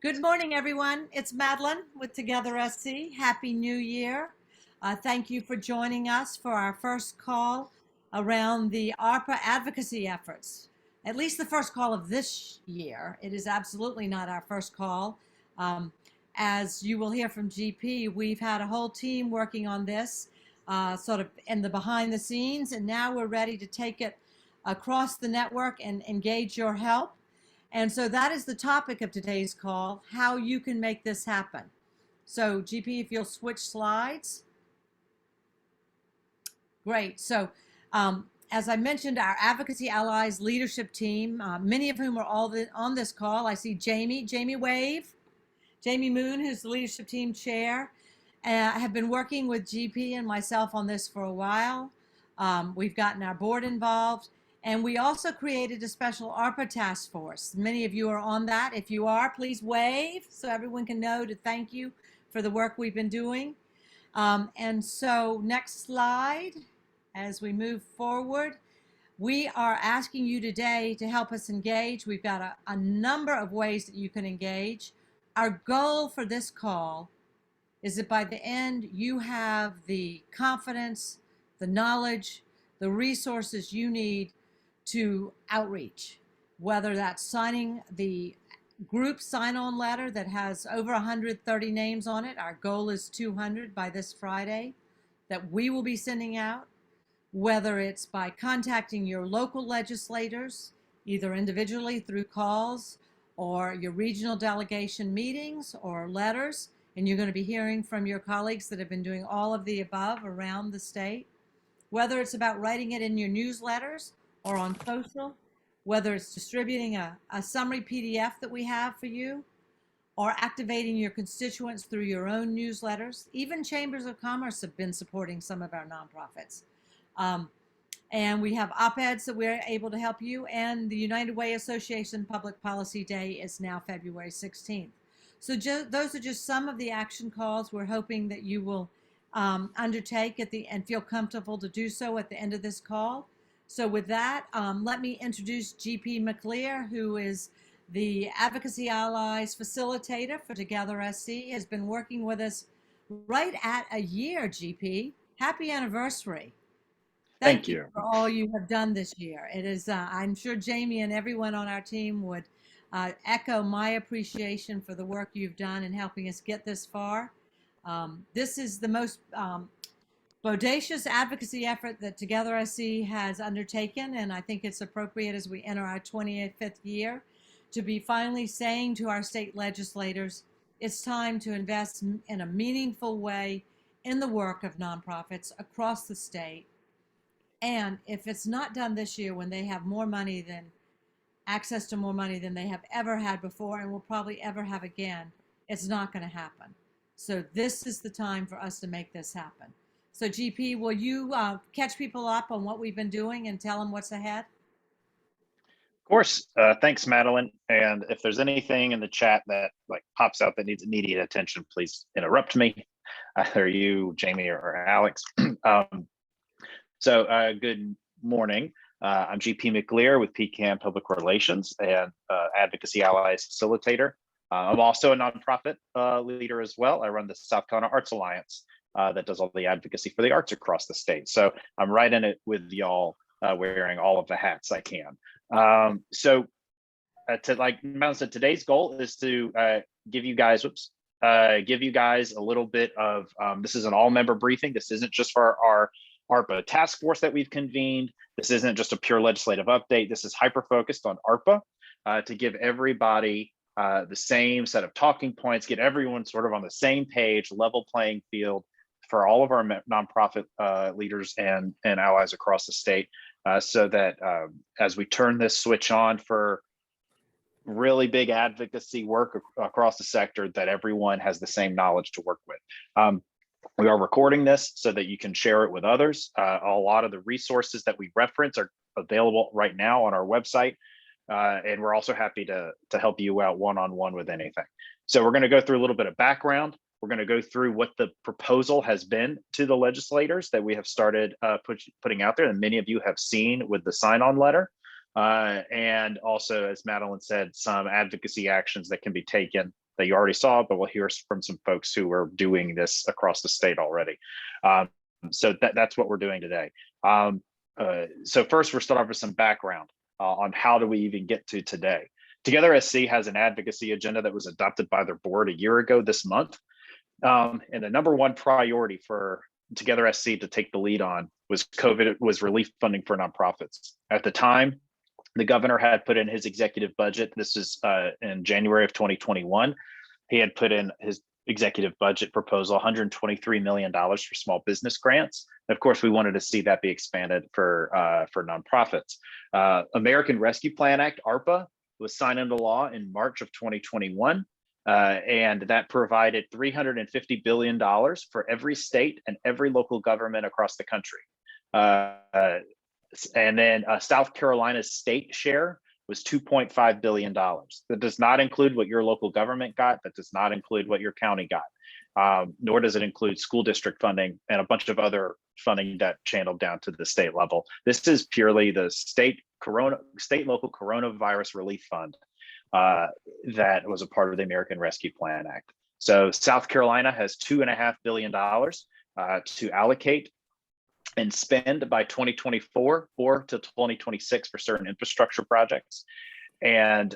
Good morning, everyone. It's Madeline with Together SC. Happy New Year. Thank you for joining us for our first call around the ARPA advocacy efforts. At least the first call of this year. It is absolutely not our first call. As you will hear from GP, we've had a whole team working on this sort of in the behind the scenes, and now we're ready to take it across the network and engage your help. And so that is the topic of today's call, how you can make this happen. So GP, if you'll switch slides. Great. So as I mentioned, our Advocacy Allies leadership team, many of whom are all on this call. I see Jamie wave, Jamie Moon, who's the leadership team chair. Have been working with GP and myself on this for a while. We've gotten our board involved. And we also created a special ARPA task force. Many of you are on that. If you are, please wave so everyone can know to thank you for the work we've been doing. And so next slide, as we move forward, we are asking you today to help us engage. We've got a number of ways that you can engage. Our goal for this call is that by the end, you have the confidence, the knowledge, the resources you need to outreach, whether that's signing the group sign-on letter that has over 130 names on it. Our goal is 200 by this Friday that we will be sending out, whether it's by contacting your local legislators, either individually through calls or your regional delegation meetings or letters. And you're going to be hearing from your colleagues that have been doing all of the above around the state, whether it's about writing it in your newsletters or on social, whether it's distributing a summary PDF that we have for you, or activating your constituents through your own newsletters. Even chambers of commerce have been supporting some of our nonprofits. And we have op-eds that we're able to help you, and the United Way Association Public Policy Day is now February 16th. So those are just some of the action calls we're hoping that you will undertake and feel comfortable to do so at the end of this call. So with that, let me introduce GP Mcclear, who is the Advocacy Allies facilitator for Together SC, has been working with us right at a year, GP. Happy anniversary. Thank you for all you have done this year. It is, I'm sure Jamie and everyone on our team would echo my appreciation for the work you've done in helping us get this far. This is the most bodacious advocacy effort that Together SC has undertaken, and I think it's appropriate as we enter our 25th year to be finally saying to our state legislators, it's time to invest in a meaningful way in the work of nonprofits across the state. And if it's not done this year, when they have more money than access to more money than they have ever had before and will probably ever have again, it's not going to happen. So this is the time for us to make this happen. So GP, will you catch people up on what we've been doing and tell them what's ahead? Of course. Thanks, Madeline. And if there's anything in the chat that pops out that needs immediate attention, please interrupt me, either you, Jamie, or Alex. Good morning. I'm GP Mcclear with PCAN Public Relations and Advocacy Allies Facilitator. I'm also a nonprofit leader as well. I run the South Carolina Arts Alliance that does all the advocacy for the arts across the state. So I'm right in it with y'all, wearing all of the hats I can. Like Madeline said, today's goal is to give you guys a little bit of, this is an all-member briefing. This isn't just for our ARPA task force that we've convened. This isn't just a pure legislative update. This is hyper-focused on ARPA to give everybody the same set of talking points, get everyone sort of on the same page, level playing field for all of our nonprofit leaders and allies across the state, so that as we turn this switch on for really big advocacy work across the sector, that everyone has the same knowledge to work with. We are recording this so that you can share it with others. A lot of the resources that we reference are available right now on our website. And we're also happy to help you out one-on-one with anything. So we're going to go through a little bit of background. We're going to go through what the proposal has been to the legislators that we have started putting out there, and many of you have seen with the sign-on letter. And also, as Madeline said, some advocacy actions that can be taken that you already saw, but we'll hear from some folks who are doing this across the state already. So that's what we're doing today. So first, we're starting off with some background on how do we even get to today. Together SC has an advocacy agenda that was adopted by their board a year ago this month. And the number one priority for Together SC to take the lead on was relief funding for nonprofits. At the time, the governor had put in his executive budget. This is in January of 2021. He had put in his executive budget proposal, $123 million for small business grants. Of course, we wanted to see that be expanded for nonprofits. American Rescue Plan Act, ARPA, was signed into law in March of 2021. And that provided $350 billion for every state and every local government across the country. And then South Carolina's state share was $2.5 billion. That does not include what your local government got. That does not include what your county got, nor does it include school district funding and a bunch of other funding that channeled down to the state level. This is purely the state local coronavirus relief fund that was a part of the American Rescue Plan Act. So South Carolina has $2.5 billion to allocate and spend by 2024 or to 2026 for certain infrastructure projects. And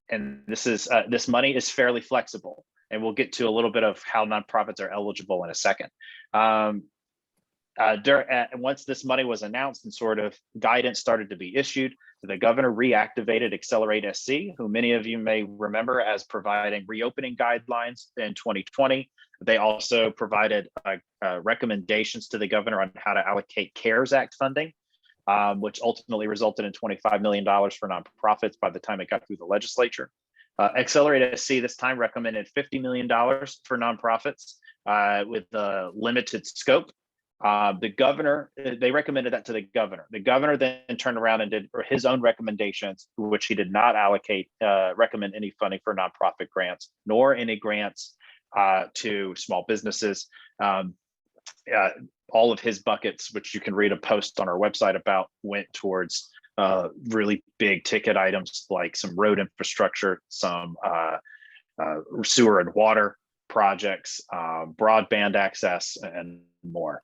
this money is fairly flexible. And we'll get to a little bit of how nonprofits are eligible in a second. Once this money was announced and sort of guidance started to be issued, the governor reactivated Accelerate SC, who many of you may remember as providing reopening guidelines in 2020. They also provided recommendations to the governor on how to allocate CARES Act funding, which ultimately resulted in $25 million for nonprofits by the time it got through the legislature. Accelerate SC this time recommended $50 million for nonprofits with a limited scope. The governor, they recommended that to the governor. The governor then turned around and did his own recommendations, which he did not recommend any funding for nonprofit grants, nor any grants to small businesses. All of his buckets, which you can read a post on our website about, went towards really big ticket items like some road infrastructure, some sewer and water projects, broadband access, and more.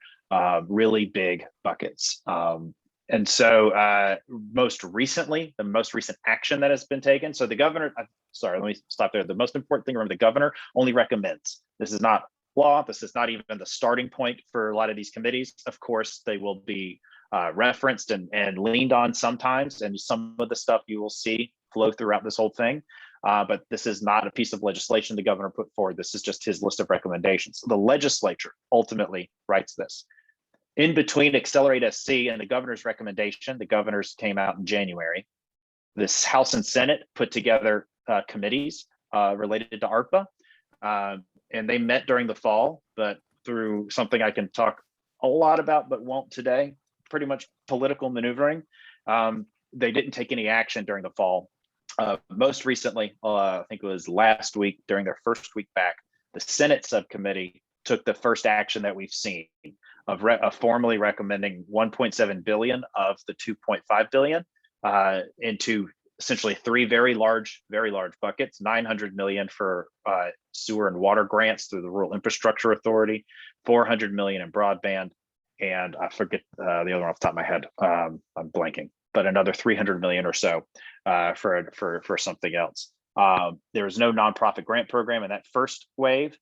Really big buckets. And so most recently, the most recent action that has been taken. So the governor, sorry, let me stop there. The most important thing, remember, the governor only recommends. This is not law. This is not even the starting point for a lot of these committees. Of course, they will be referenced and leaned on sometimes. And some of the stuff you will see flow throughout this whole thing. But this is not a piece of legislation the governor put forward. This is just his list of recommendations. The legislature ultimately writes this. In between Accelerate SC and the governor's recommendation, the governors came out in January. This House and Senate put together committees related to ARPA, and they met during the fall, but through something I can talk a lot about, but won't today, pretty much political maneuvering. They didn't take any action during the fall. Most recently, I think it was last week, during their first week back, the Senate subcommittee took the first action that we've seen of formally recommending 1.7 billion of the 2.5 billion into essentially three very large buckets: 900 million for sewer and water grants through the Rural Infrastructure Authority, 400 million in broadband, and I forget the other one off the top of my head. I'm blanking, but another 300 million or so for something else. There is no nonprofit grant program in that first wave.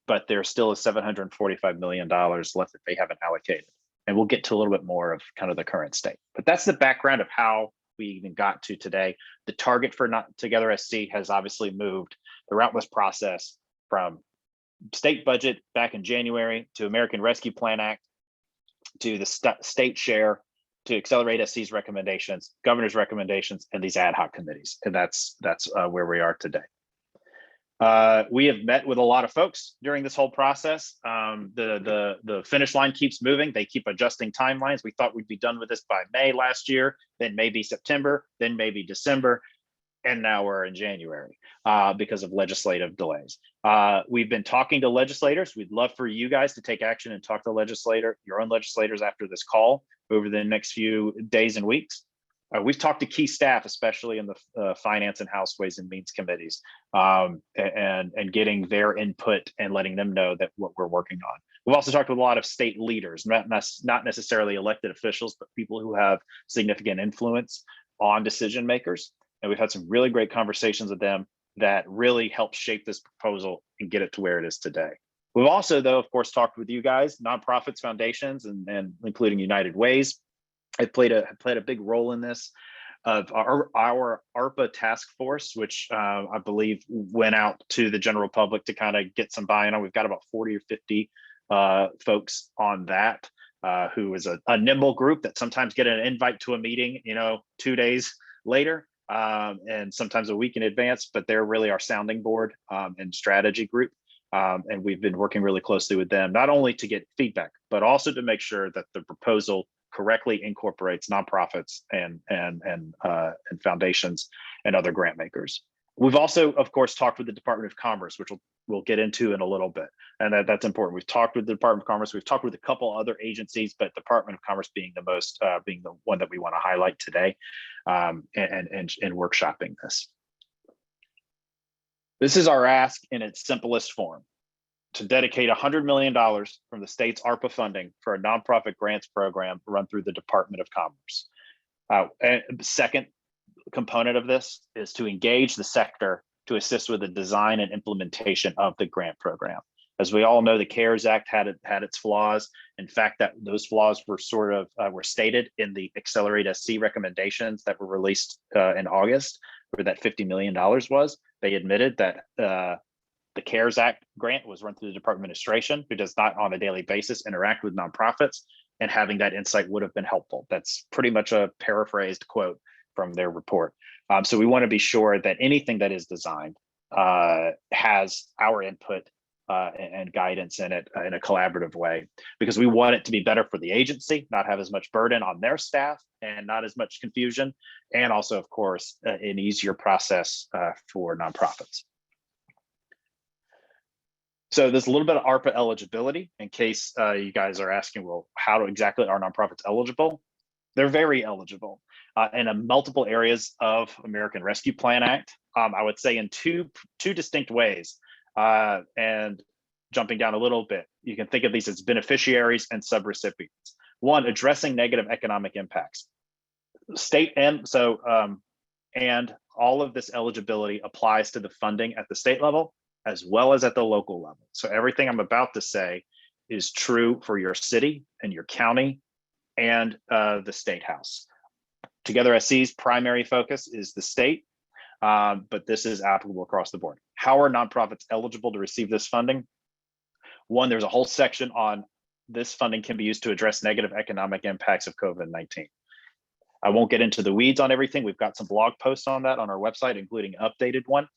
But there still is $745 million left that they haven't allocated. And we'll get to a little bit more of kind of the current state. But that's the background of how we even got to today. The target for Together SC has obviously moved throughout this process from state budget back in January to American Rescue Plan Act to the state share to Accelerate SC's recommendations, governor's recommendations, and these ad hoc committees. And that's where we are today. We have met with a lot of folks during this whole process. The finish line keeps moving. They keep adjusting timelines. We thought we'd be done with this by May last year, then maybe September, then maybe December, and now we're in January because of legislative delays. We've been talking to legislators. We'd love for you guys to take action and talk to your own legislators after this call over the next few days and weeks. We've talked to key staff, especially in the Finance and House Ways and Means committees, and getting their input and letting them know that what we're working on. We've also talked with a lot of state leaders, not necessarily elected officials, but people who have significant influence on decision makers. And we've had some really great conversations with them that really helped shape this proposal and get it to where it is today. We've also, though, of course, talked with you guys, nonprofits, foundations, and including United Ways. It played a big role in this. Of our ARPA task force, which I believe went out to the general public to kind of get some buy-in on. We've got about 40 or 50 folks on that, who is a nimble group that sometimes get an invite to a meeting, 2 days later, and sometimes a week in advance, but they're really our sounding board and strategy group. And we've been working really closely with them, not only to get feedback, but also to make sure that the proposal correctly incorporates nonprofits and foundations and other grant makers. We've also, of course, talked with the Department of Commerce, which we'll get into in a little bit, and that's important. We've talked with the Department of Commerce. We've talked with a couple other agencies, but Department of Commerce being the most, being the one that we want to highlight today, and workshopping this. This is our ask in its simplest form: to dedicate $100 million from the state's ARPA funding for a nonprofit grants program run through the Department of Commerce. And second component of this is to engage the sector to assist with the design and implementation of the grant program. As we all know, the CARES Act had its flaws. In fact, that those flaws were were stated in the Accelerate SC recommendations that were released in August, where that $50 million was. They admitted that the CARES Act grant was run through the Department of Administration, who does not on a daily basis interact with nonprofits, and having that insight would have been helpful. That's pretty much a paraphrased quote from their report. So we want to be sure that anything that is designed has our input and guidance in it in a collaborative way, because we want it to be better for the agency, not have as much burden on their staff and not as much confusion, and also, of course, an easier process for nonprofits. So there's a little bit of ARPA eligibility in case you guys are asking, well, how exactly are nonprofits eligible? They're very eligible in multiple areas of American Rescue Plan Act. I would say in two distinct ways. And jumping down a little bit, you can think of these as beneficiaries and subrecipients. One, addressing negative economic impacts. State and all of this eligibility applies to the funding at the state level as well as at the local level. So everything I'm about to say is true for your city and your county and the state house. Together SC's primary focus is the state, but this is applicable across the board. How are nonprofits eligible to receive this funding? One, there's a whole section on this funding can be used to address negative economic impacts of COVID-19. I won't get into the weeds on everything. We've got some blog posts on that on our website, including an updated one.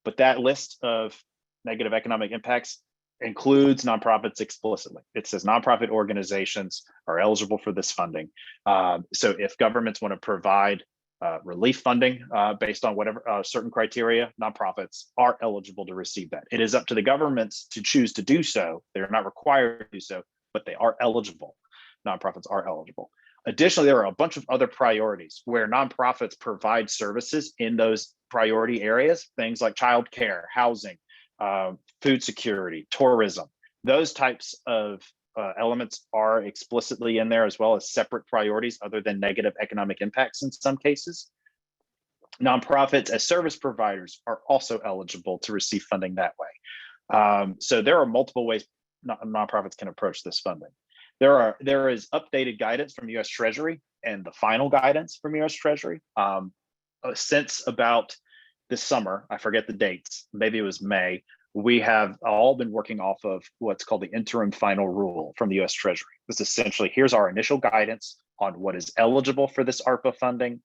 But that list of negative economic impacts includes nonprofits explicitly. It says nonprofit organizations are eligible for this funding. So if governments want to provide relief funding based on whatever certain criteria, nonprofits are eligible to receive that. It is up to the governments to choose to do so. They're not required to do so, but they are eligible. Nonprofits are eligible. Additionally, there are a bunch of other priorities where nonprofits provide services in those priority areas, things like childcare, housing, food security, tourism. Those types of elements are explicitly in there, as well as separate priorities other than negative economic impacts in some cases. Nonprofits as service providers are also eligible to receive funding that way. So there are multiple ways nonprofits can approach this funding. There is updated guidance from US Treasury and the final guidance from US Treasury since about this summer. I forget the dates, maybe it was May. We have all been working off of what's called the interim final rule from the US Treasury. This essentially, here's our initial guidance on what is eligible for this ARPA funding,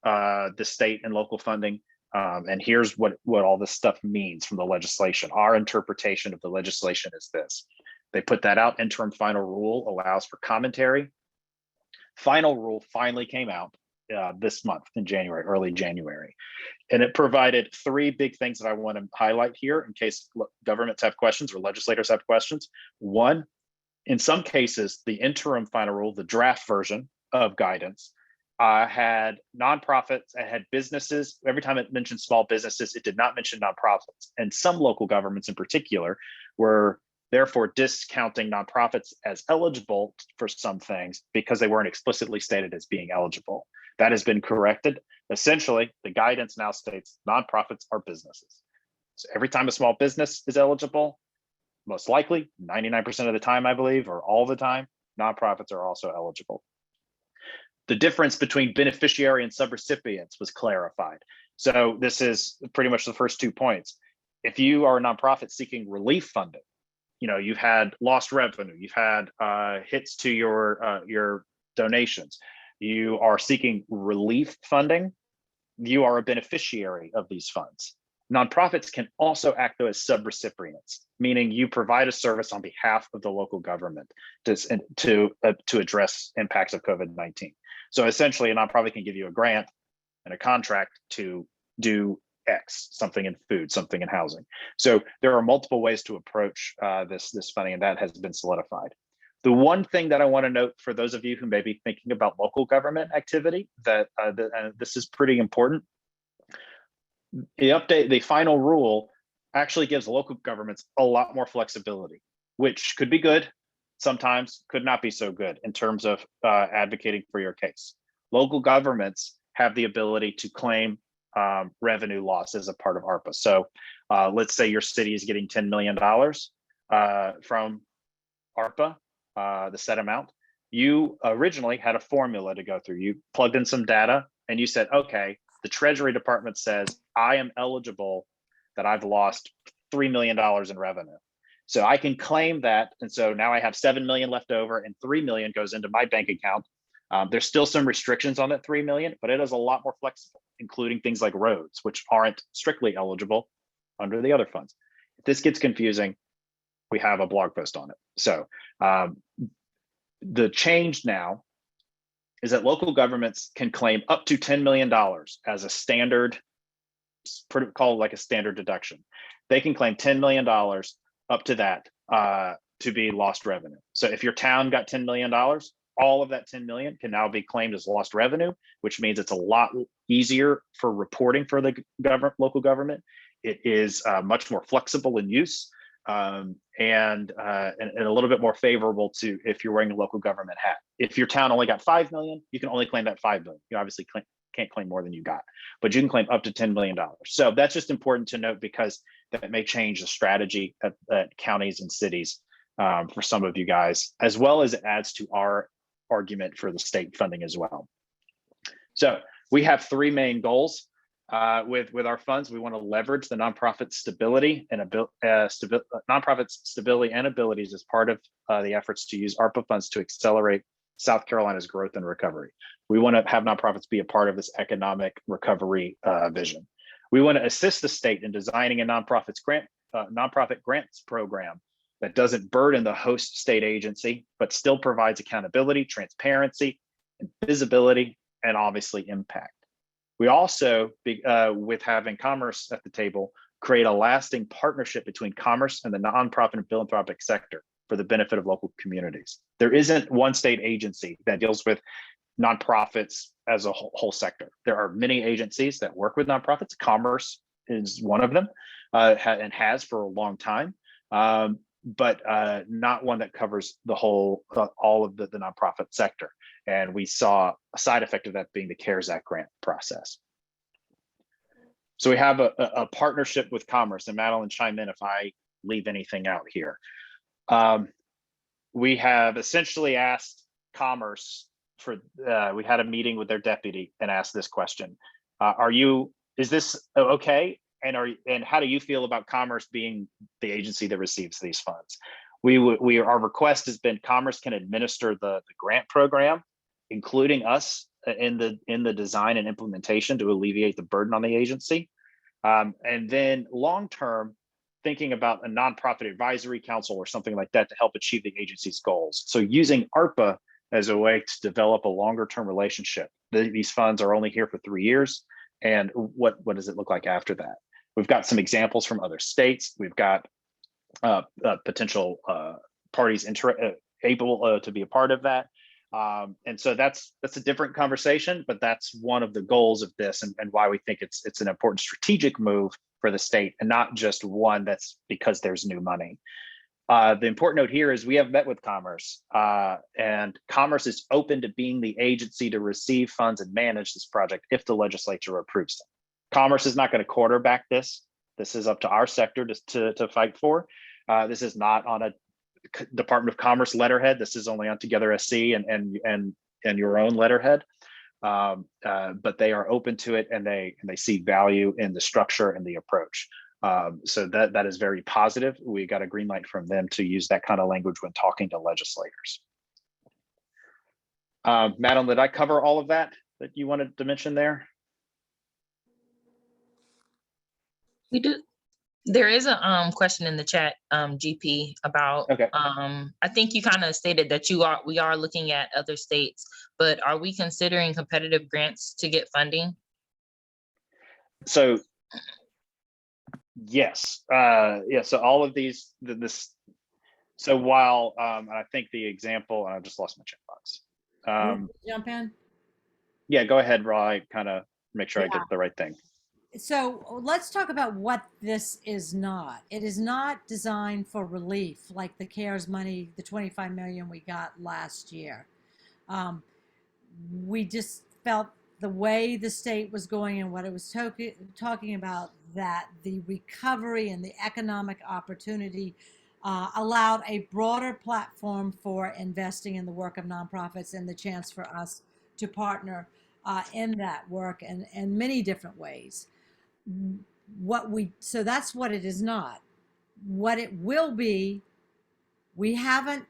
the state and local funding, and here's what all this stuff means from the legislation. Our interpretation of the legislation is this. They put that out. Interim final rule allows for commentary. Final rule finally came out this month in January, early January. And it provided three big things that I want to highlight here in case governments have questions or legislators have questions. One, in some cases, the interim final rule, the draft version of guidance, had nonprofits, it had businesses. Every time it mentioned small businesses, it did not mention nonprofits. And some local governments in particular were therefore discounting nonprofits as eligible for some things because they weren't explicitly stated as being eligible. That has been corrected. Essentially, the guidance now states nonprofits are businesses. So every time a small business is eligible, most likely 99% of the time, I believe, or all the time, nonprofits are also eligible. The difference between beneficiary and subrecipients was clarified. So this is pretty much the first 2 points. If you are a nonprofit seeking relief funding, you've had lost revenue, you've had hits to your donations, you are seeking relief funding, you are a beneficiary of these funds. Nonprofits can also act though as subrecipients, meaning you provide a service on behalf of the local government to address impacts of COVID-19. So essentially, a nonprofit can give you a grant and a contract to do X, something in food, something in housing. So there are multiple ways to approach this funding, and that has been solidified. The one thing that I want to note for those of you who may be thinking about local government activity, that this is pretty important. The final rule actually gives local governments a lot more flexibility, which could be good, sometimes could not be so good in terms of advocating for your case. Local governments have the ability to claim revenue loss as a part of ARPA. So let's say your city is getting $10 million from ARPA, the set amount. You originally had a formula to go through. You plugged in some data and you said, okay, the Treasury Department says I am eligible, that I've lost $3 million in revenue. So I can claim that. And so now I have 7 million left over and 3 million goes into my bank account. There's still some restrictions on that 3 million, but it is a lot more flexible, including things like roads, which aren't strictly eligible under the other funds. If this gets confusing, we have a blog post on it. So the change now is that local governments can claim up to $10 million as a standard, called like a standard deduction. They can claim $10 million up to that to be lost revenue. So if your town got $10 million, all of that 10 million can now be claimed as lost revenue, which means it's a lot easier for reporting for the local government. It is much more flexible in use and a little bit more favorable to if you're wearing a local government hat. If your town only got 5 million, you can only claim that 5 million. You obviously can't claim more than you got, but you can claim up to $10 million. So that's just important to note because that may change the strategy at counties and cities for some of you guys, as well as it adds to our argument for the state funding as well. So we have 3 main goals with our funds. We want to leverage the nonprofit stability and nonprofit stability and abilities as part of the efforts to use ARPA funds to accelerate South Carolina's growth and recovery. We want to have nonprofits be a part of this economic recovery vision. We want to assist the state in designing a nonprofit grants program that doesn't burden the host state agency, but still provides accountability, transparency, and visibility, and obviously impact. We also, with having Commerce at the table, create a lasting partnership between Commerce and the nonprofit and philanthropic sector for the benefit of local communities. There isn't one state agency that deals with nonprofits as a whole sector. There are many agencies that work with nonprofits. Commerce is one of them and has for a long time. But not one that covers the whole, all of the nonprofit sector. And we saw a side effect of that being the CARES Act grant process. So we have a partnership with Commerce, and Madeline, chime in if I leave anything out here. We have essentially asked Commerce for, we had a meeting with their deputy and asked this question. Is this okay? And how do you feel about Commerce being the agency that receives these funds? Our request has been Commerce can administer the grant program, including us in the design and implementation to alleviate the burden on the agency. And then long-term, thinking about a nonprofit advisory council or something like that to help achieve the agency's goals. So using ARPA as a way to develop a longer-term relationship. These funds are only here for 3 years. And what does it look like after that? We've got some examples from other states. We've got potential parties able to be a part of that. And so that's a different conversation, but that's one of the goals of this, and why we think it's an important strategic move for the state, and not just one that's because there's new money. The important note here is we have met with Commerce, and Commerce is open to being the agency to receive funds and manage this project if the legislature approves them. Commerce is not going to quarterback this. This is up to our sector to fight for. This is not on a Department of Commerce letterhead. This is only on Together SC and your own letterhead. But they are open to it, and they see value in the structure and the approach. So that is very positive. We got a green light from them to use that kind of language when talking to legislators. Madeline, did I cover all of that you wanted to mention there? We do. There is a question in the chat, GP, about, okay. I think you kind of stated that we are looking at other states, but are we considering competitive grants to get funding? So yes, yeah. So all of these, so while I think the example, and I just lost my chat box. Jump in. Yeah, go ahead, Roy. Kind of make sure I get the right thing. So let's talk about what this is not. It is not designed for relief like the CARES money, the 25 million we got last year. We just felt the way the state was going and what it was talking about, that the recovery and the economic opportunity allowed a broader platform for investing in the work of nonprofits and the chance for us to partner in that work in many different ways. So that's what it is not. What it will be, we haven't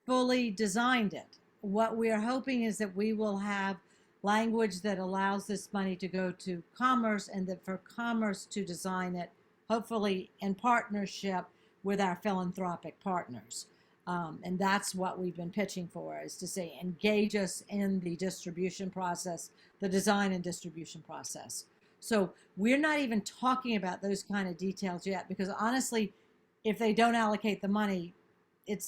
fully designed it. What we are hoping is that we will have language that allows this money to go to Commerce, and that for Commerce to design it, hopefully in partnership with our philanthropic partners. And that's what we've been pitching for, is to say, engage us in the distribution process, the design and distribution process. So we're not even talking about those kind of details yet, because honestly, if they don't allocate the money, it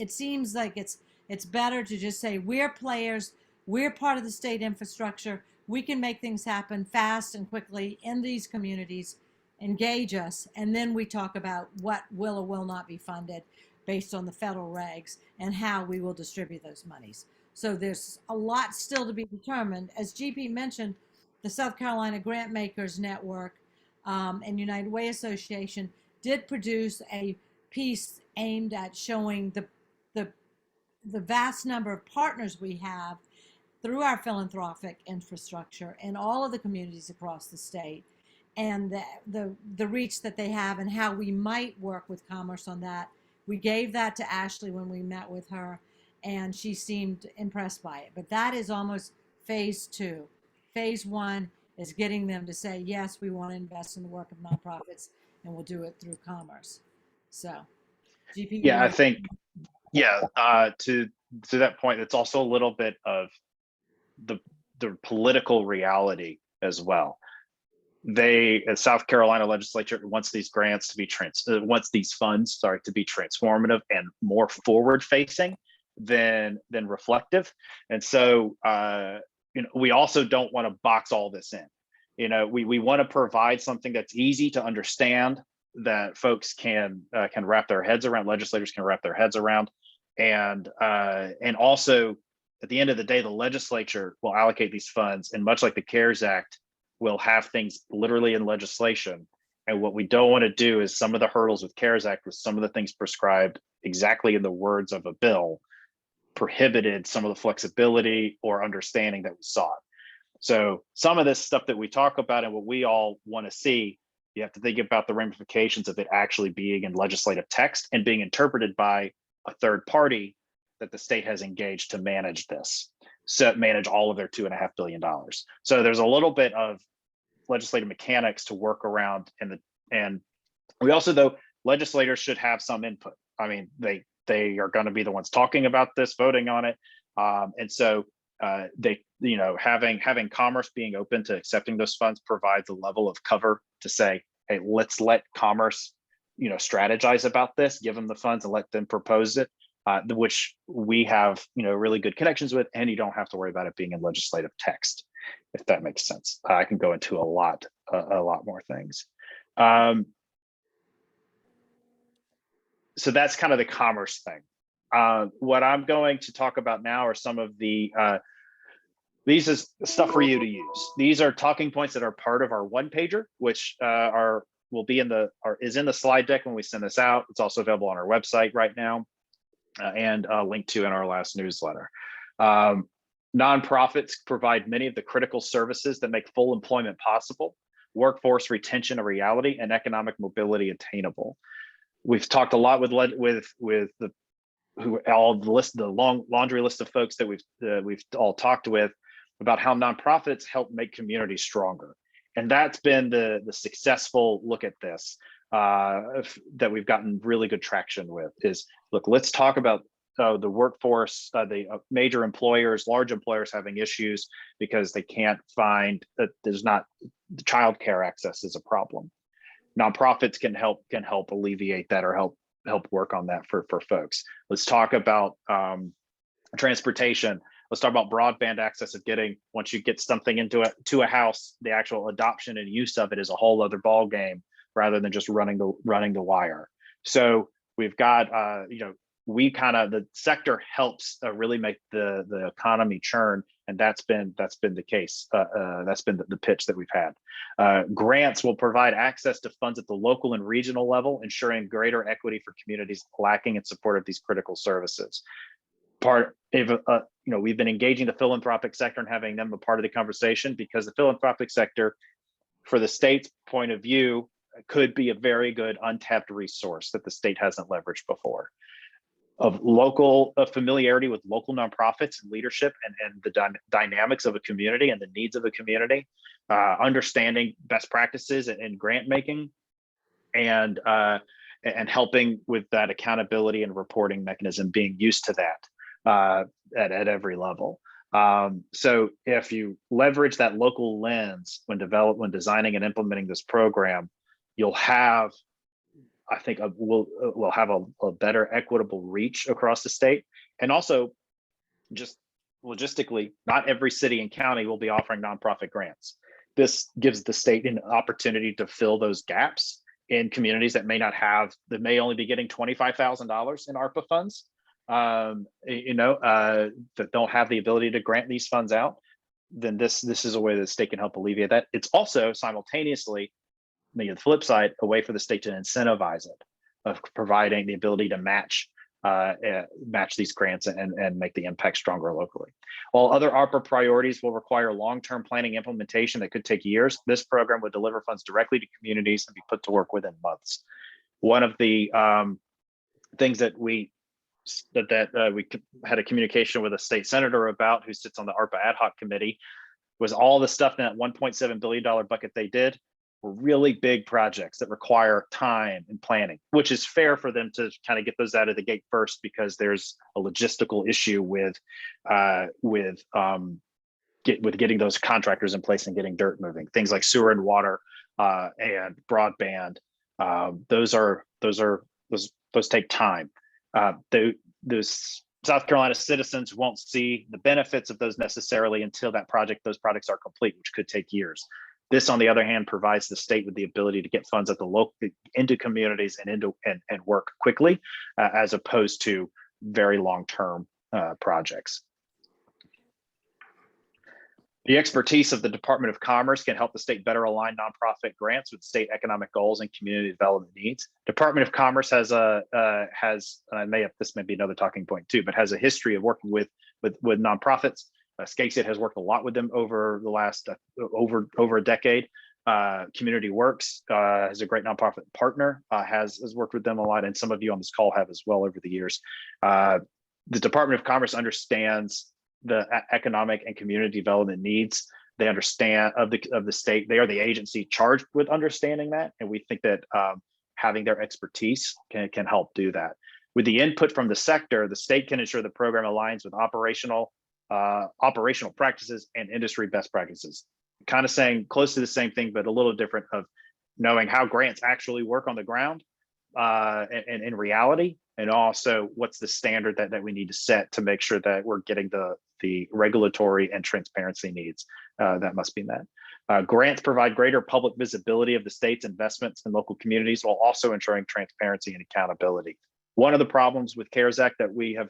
seems like it's better to just say, we're players, we're part of the state infrastructure, we can make things happen fast and quickly in these communities, engage us, and then we talk about what will or will not be funded based on the federal regs and how we will distribute those monies. So there's a lot still to be determined. As GP mentioned, the South Carolina Grant Makers Network and United Way Association did produce a piece aimed at showing the vast number of partners we have through our philanthropic infrastructure in all of the communities across the state, and the reach that they have and how we might work with Commerce on that. We gave that to Ashley when we met with her, and she seemed impressed by it. But that is almost phase 2. Phase 1 is getting them to say, yes, we want to invest in the work of nonprofits, and we'll do it through Commerce. So, GP. Yeah, I think, yeah, to that point, it's also a little bit of the political reality as well. The South Carolina Legislature wants these grants to be wants these funds, to be transformative and more forward-facing than reflective. And so, we also don't want to box all this in. We want to provide something that's easy to understand, that folks can wrap their heads around, legislators can wrap their heads around, and also at the end of the day, the legislature will allocate these funds, and much like the CARES Act, we'll have things literally in legislation. And what we don't want to do is some of the hurdles with CARES Act, with some of the things prescribed exactly in the words of a bill, prohibited some of the flexibility or understanding that we sought. So some of this stuff that we talk about and what we all want to see, you have to think about the ramifications of it actually being in legislative text and being interpreted by a third party that the state has engaged to manage this, so manage all of their $2.5 billion. So there's a little bit of legislative mechanics to work around, and we also, though, legislators should have some input. I mean, they are going to be the ones talking about this, voting on it, and so having Commerce being open to accepting those funds provides a level of cover to say, hey, let's let Commerce strategize about this, give them the funds and let them propose it. which we have, really good connections with, and you don't have to worry about it being in legislative text, if that makes sense. I can go into a lot more things. So that's kind of the commerce thing. What I'm going to talk about now are some of the, these is stuff for you to use. These are talking points that are part of our one pager, which is in the slide deck when we send this out. It's also available on our website right now, and linked to in our last newsletter. Nonprofits provide many of the critical services that make full employment possible, workforce retention a reality, and economic mobility attainable. We've talked a lot with the long laundry list of folks that we've all talked with about how nonprofits help make communities stronger, and that's been the successful look at this that we've gotten really good traction with. Is look, let's talk about the workforce, the major employers, large employers having issues because they can't find that the childcare access is a problem. Nonprofits can help alleviate that or help work on that for folks. Let's talk about transportation. Let's talk about broadband access of once you get something to a house, the actual adoption and use of it is a whole other ball game rather than just running the wire. So we've got, the sector helps really make the economy churn, and that's been the case. That's been the pitch that we've had. Grants will provide access to funds at the local and regional level, ensuring greater equity for communities lacking in support of these critical services. We've been engaging the philanthropic sector and having them a part of the conversation because the philanthropic sector, for the state's point of view, could be a very good untapped resource that the state hasn't leveraged before. Of familiarity with local nonprofits and leadership and the dynamics of a community and the needs of a community, understanding best practices and grant making, and helping with that accountability and reporting mechanism, being used to that at every level. So if you leverage that local lens when designing and implementing this program, you'll have, I think, we'll have a better equitable reach across the state. And also, just logistically, not every city and county will be offering nonprofit grants. This gives the state an opportunity to fill those gaps in communities that may only be getting $25,000 in ARPA funds, that don't have the ability to grant these funds out. Then this is a way that the state can help alleviate that. It's also simultaneously, the flip side, a way for the state to incentivize it, of providing the ability to match these grants and make the impact stronger locally. While other ARPA priorities will require long-term planning implementation that could take years, this program would deliver funds directly to communities and be put to work within months. One of the things that we had a communication with a state senator about, who sits on the ARPA ad hoc committee, was all the stuff in that $1.7 billion bucket they did were really big projects that require time and planning, which is fair for them to kind of get those out of the gate first, because there's a logistical issue with getting those contractors in place and getting dirt moving. Things like sewer and water and broadband, those take time. Those South Carolina citizens won't see the benefits of those necessarily until those projects are complete, which could take years. This, on the other hand, provides the state with the ability to get funds at the local, into communities and work quickly, as opposed to very long-term projects. The expertise of the Department of Commerce can help the state better align nonprofit grants with state economic goals and community development needs. Department of Commerce this may be another talking point too, but has a history of working with nonprofits. SCASIT has worked a lot with them over the last over a decade. Community Works is a great nonprofit partner, has worked with them a lot, and some of you on this call have as well over the years. The Department of Commerce understands the economic and community development needs. They understand of the state. They are the agency charged with understanding that, and we think that having their expertise can help do that. With the input from the sector, the state can ensure the program aligns with operational practices and industry best practices. Kind of saying close to the same thing, but a little different, of knowing how grants actually work on the ground in reality, and also what's the standard that we need to set to make sure that we're getting the regulatory and transparency needs that must be met. Grants provide greater public visibility of the state's investments in local communities while also ensuring transparency and accountability. One of the problems with CARES Act that we have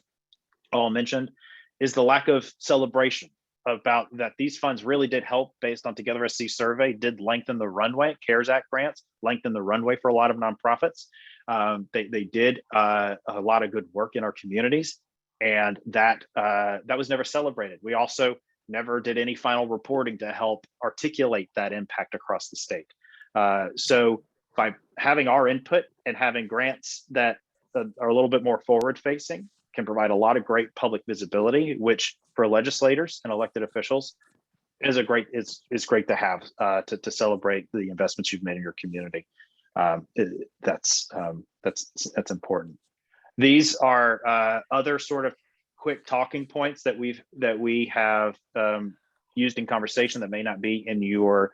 all mentioned is the lack of celebration about that these funds really did help. Based on Together SC survey, did lengthen the runway. CARES Act grants lengthen the runway for a lot of nonprofits. They did a lot of good work in our communities, and that was never celebrated. We also never did any final reporting to help articulate that impact across the state. So by having our input and having grants that are a little bit more forward facing can provide a lot of great public visibility, which for legislators and elected officials is great to have to celebrate the investments you've made in your community. That's important. These are other sort of quick talking points that we have used in conversation that may not be in your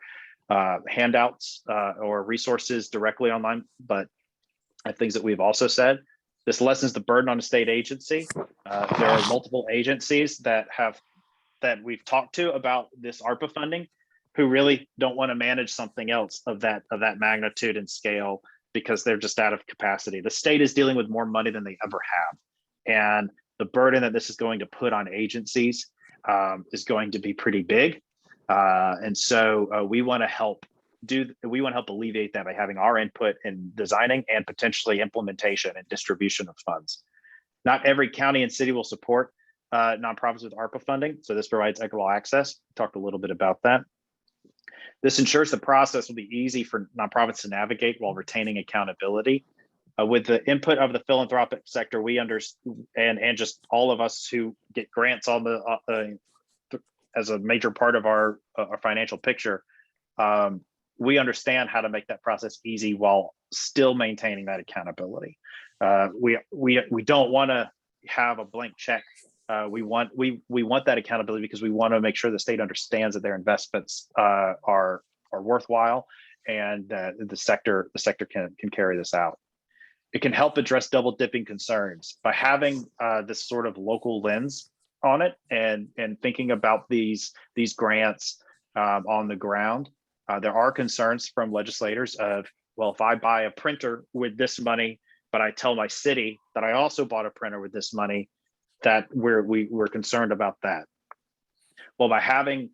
handouts or resources directly online, but things that we've also said. This lessens the burden on a state agency. There are multiple agencies that we've talked to about this ARPA funding who really don't want to manage something else of that magnitude and scale because they're just out of capacity. The state is dealing with more money than they ever have. And the burden that this is going to put on agencies is going to be pretty big. And so we want to help alleviate that by having our input in designing and potentially implementation and distribution of funds. Not every county and city will support nonprofits with ARPA funding, so this provides equitable access. We talked a little bit about that. This ensures the process will be easy for nonprofits to navigate while retaining accountability. With the input of the philanthropic sector, we understand, and just all of us who get grants on as a major part of our financial picture, we understand how to make that process easy while still maintaining that accountability. We don't want to have a blank check. We want that accountability because we want to make sure the state understands that their investments are worthwhile, and that the sector can carry this out. It can help address double dipping concerns by having this sort of local lens on it, and thinking about these grants on the ground. There are concerns from legislators of, well, if I buy a printer with this money, but I tell my city that I also bought a printer with this money, that we're concerned about that. Well, by having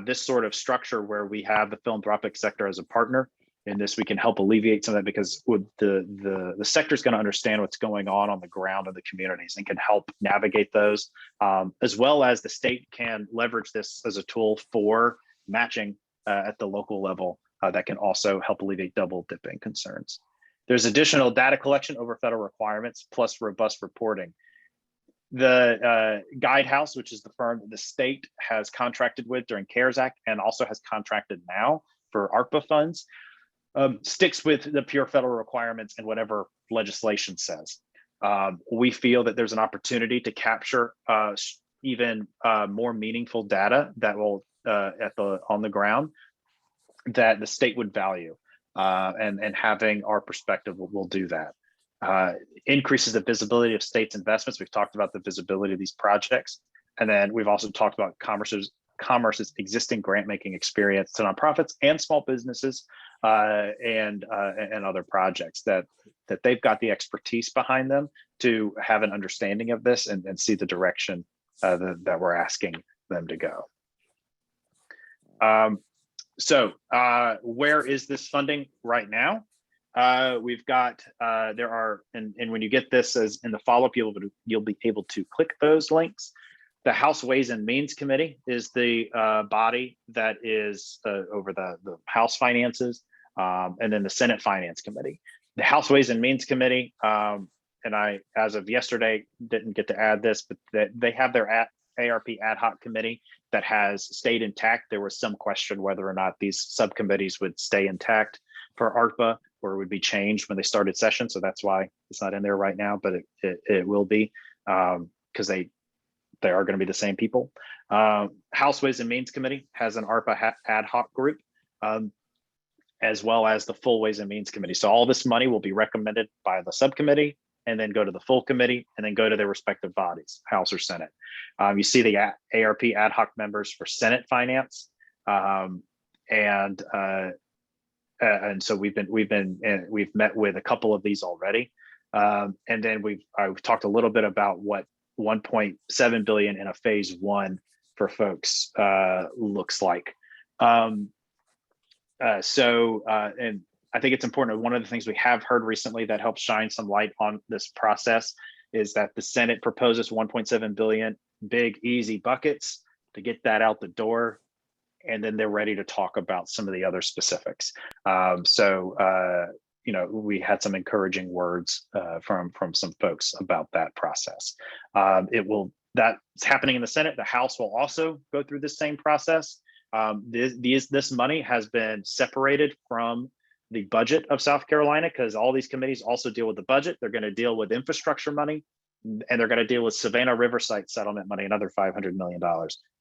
this sort of structure where we have the philanthropic sector as a partner in this, we can help alleviate some of that, because with the sector is going to understand what's going on the ground in the communities and can help navigate those, as well as the state can leverage this as a tool for matching at the local level that can also help alleviate double dipping concerns. There's additional data collection over federal requirements plus robust reporting. The Guidehouse, which is the firm that the state has contracted with during CARES Act and also has contracted now for ARPA funds, sticks with the pure federal requirements and whatever legislation says. We feel that there's an opportunity to capture even more meaningful data that will on the ground that the state would value, and having our perspective will do that. Increases the visibility of states' investments. We've talked about the visibility of these projects, and then we've also talked about Commerce's existing grant-making experience to nonprofits and small businesses, and other projects that they've got the expertise behind them to have an understanding of this and see the direction that we're asking them to go. So where is this funding right now? We've got there are, and when you get this as in the follow-up, you'll be able to click those links. The House Ways and Means Committee is the body that is over the House finances, and then the Senate Finance Committee. The House Ways and Means Committee, and I, as of yesterday, didn't get to add this, but they have their ARP ad hoc committee that has stayed intact. There was some question whether or not these subcommittees would stay intact for ARPA or would be changed when they started session. So that's why it's not in there right now, but it will be, because they are going to be the same people. House Ways and Means Committee has an ARPA ad hoc group. as well as the full Ways and Means Committee. So all this money will be recommended by the subcommittee and then go to the full committee and then go to their respective bodies, House or Senate. You see the ARP ad hoc members for Senate Finance. And so we've met with a couple of these already. And then I've talked a little bit about what 1.7 billion in a phase one for folks looks like. And I think it's important. One of the things we have heard recently that helps shine some light on this process is that the Senate proposes 1.7 billion big, easy buckets to get that out the door. And then they're ready to talk about some of the other specifics. We had some encouraging words from some folks about that process. That's happening in the Senate. The House will also go through the same process. This money has been separated from the budget of South Carolina because all these committees also deal with the budget. They're going to deal with infrastructure money, and they're going to deal with Savannah Riverside settlement money, another $500 million.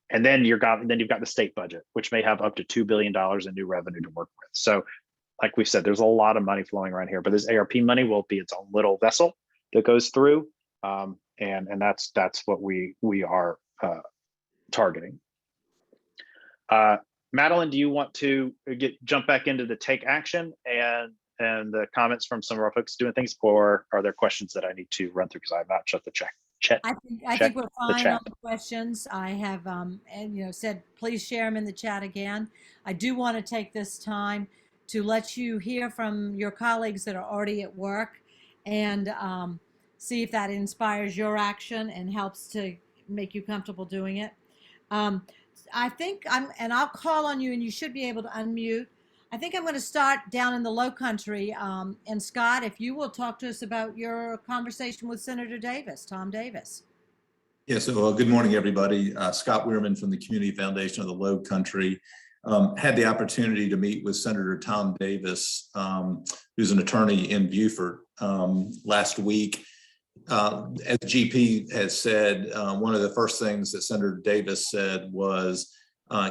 And then you've got the state budget, which may have up to $2 billion in new revenue to work with. So, like we said, there's a lot of money flowing around here, but this ARP money will be its own little vessel that goes through, and that's what we are targeting. Madeline, do you want to jump back into the take action and the comments from some of our folks doing things, or are there questions that I need to run through because I have not shut the chat? I think we're fine on the questions. I have said please share them in the chat again. I do want to take this time to let you hear from your colleagues that are already at work and see if that inspires your action and helps to make you comfortable doing it. I think and I'll call on you and you should be able to unmute. I think I'm going to start down in the Low Country. And Scott, if you will talk to us about your conversation with Senator Davis, Tom Davis. Yeah, so good morning, everybody. Scott Weirman from the Community Foundation of the Low Country. Had the opportunity to meet with Senator Tom Davis, who's an attorney in Beaufort, last week. As GP has said, one of the first things that Senator Davis said was,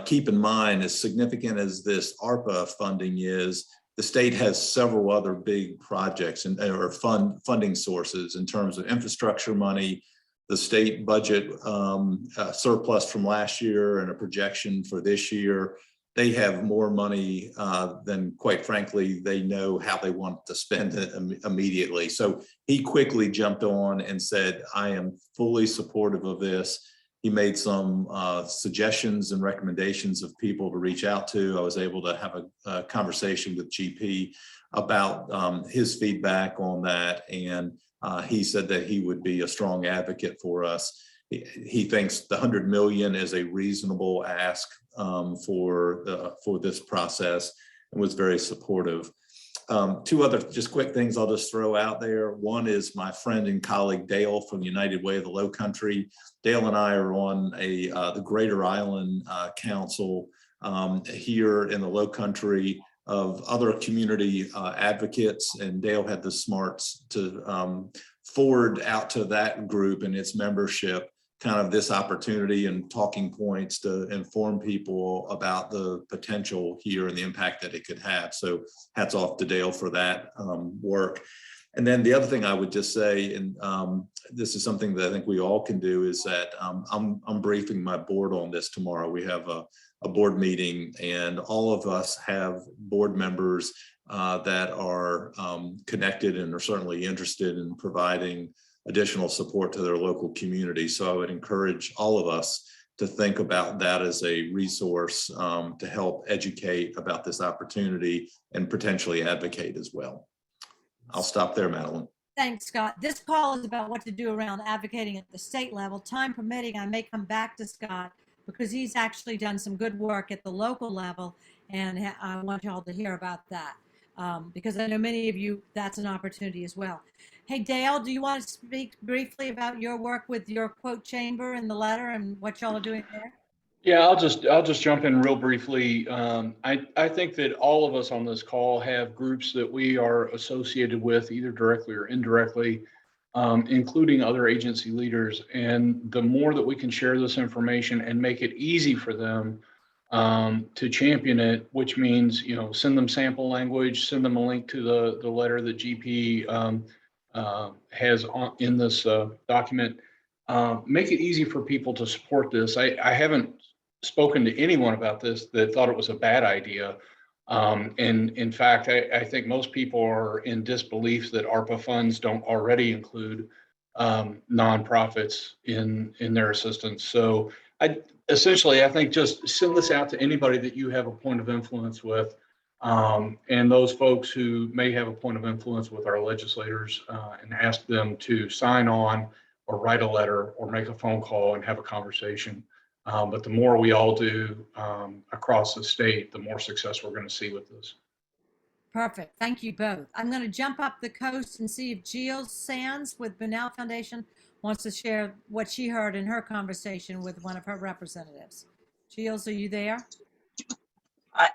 keep in mind, as significant as this ARPA funding is, the state has several other big projects or funding sources in terms of infrastructure money, the state budget surplus from last year and a projection for this year. They have more money than, quite frankly, they know how they want to spend it immediately. So he quickly jumped on and said, I am fully supportive of this. He made some suggestions and recommendations of people to reach out to. I was able to have a conversation with GP about his feedback on that. And he said that he would be a strong advocate for us. He thinks the 100 million is a reasonable ask for this process and was very supportive. Two other just quick things I'll just throw out there. One is my friend and colleague Dale from the United Way of the Low Country. Dale and I are on the Greater Island Council here in the Low Country of other community advocates, and Dale had the smarts to forward out to that group and its membership kind of this opportunity and talking points to inform people about the potential here and the impact that it could have. So hats off to Dale for that work. And then the other thing I would just say, and this is something that I think we all can do, is that I'm briefing my board on this tomorrow. We have a board meeting, and all of us have board members that are connected and are certainly interested in providing additional support to their local community. So I would encourage all of us to think about that as a resource to help educate about this opportunity and potentially advocate as well. I'll stop there, Madeline. Thanks, Scott. This call is about what to do around advocating at the state level. Time permitting, I may come back to Scott because he's actually done some good work at the local level, and I want y'all to hear about that because I know many of you, that's an opportunity as well. Hey, Dale, do you want to speak briefly about your work with your quote chamber and the letter and what y'all are doing there? Yeah, I'll just jump in real briefly. I think that all of us on this call have groups that we are associated with, either directly or indirectly, including other agency leaders. And the more that we can share this information and make it easy for them to champion it, which means, send them sample language, send them a link to the letter that GP has in this document. Make it easy for people to support this. I haven't spoken to anyone about this that thought it was a bad idea. And in fact, I think most people are in disbelief that ARPA funds don't already include nonprofits in their assistance. So I think just send this out to anybody that you have a point of influence with, and those folks who may have a point of influence with our legislators, and ask them to sign on or write a letter or make a phone call and have a conversation. But the more we all do across the state, the more success we're going to see with this. Perfect. Thank you both. I'm going to jump up the coast and see if Jill Sands with Bunnell Foundation wants to share what she heard in her conversation with one of her representatives. Jill, are you there? I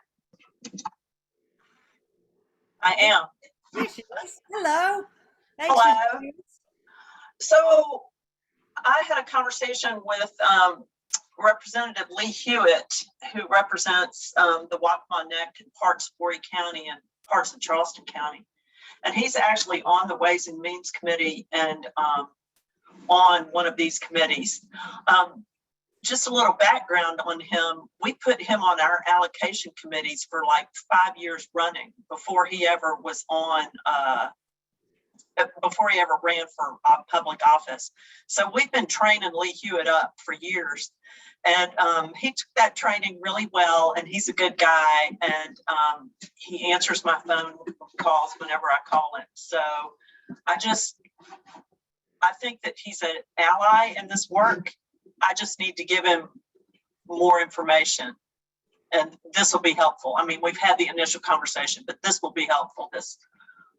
am. There she is. Hello. Thanks. Hello. So I had a conversation with Representative Lee Hewitt, who represents the Waccamaw Neck and parts of Horry County and parts of Charleston County. And he's actually on the Ways and Means Committee and on one of these committees. Just a little background on him. We put him on our allocation committees for like 5 years running before he ever was on, before he ever ran for public office. So we've been training Lee Hewitt up for years. And he took that training really well, and he's a good guy, and he answers my phone calls whenever I call him. So I think that he's an ally in this work. I just need to give him more information, and this will be helpful. I mean, we've had the initial conversation, but this will be helpful, this